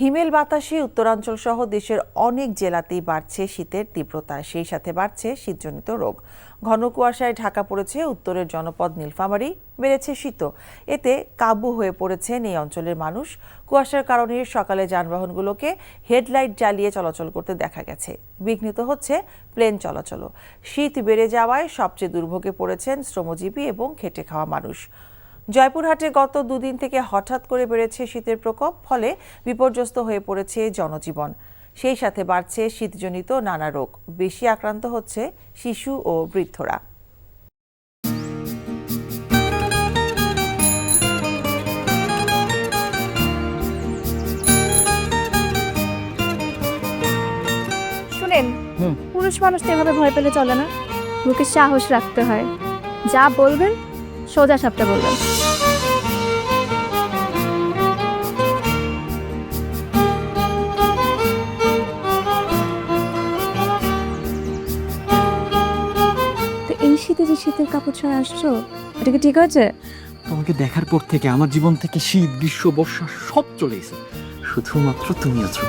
হিমেল বাতাসে উত্তরাঞ্চল সহ দেশের অনেক জেলাতেই বাড়ছে শীতের তীব্রতা, সেই সাথে বাড়ছে শীতজনিত রোগ। ঘন কুয়াশায় ঢাকা পড়েছে উত্তরের জনপদ নীলফামারী, বেড়েছে শীত। এতে কাবু হয়ে পড়েছেন এই অঞ্চলের মানুষ। কুয়াশার কারণে সকালে যানবাহনগুলোকে হেডলাইট জ্বালিয়ে চলাচল করতে দেখা গেছে। বিঘ্নিত হচ্ছে প্লেন চলাচলও। শীত বেড়ে যাওয়ায় সবচেয়ে দুর্ভোগে পড়েছেন শ্রমজীবী এবং খেটে খাওয়া মানুষ। জয়পুরহাটে গত দুদিন থেকে হঠাৎ করে বেড়েছে শীতের প্রকোপ, ফলে বিপর্যস্ত হয়ে পড়েছে জনজীবন। সেই সাথে বাড়ছে শীতজনিত নানা রোগ। বেশি আক্রান্ত হচ্ছে শিশু ও বৃদ্ধরা। শুনেন, পুরুষ মানুষ তো এভাবে ভয় পেলে চলে না, মুখে সাহস রাখতে হয়। যা বলবেন সোজা সাপটা বলবেন। তো এই শীতে যে শীতের কাপড় ছাড়া আসছো, এটা কি ঠিক আছে? তোমাকে দেখার পর থেকে আমার জীবন থেকে শীত, গ্রীষ্ম, বর্ষা সব চলে গেছে, শুধুমাত্র তুমি আছো।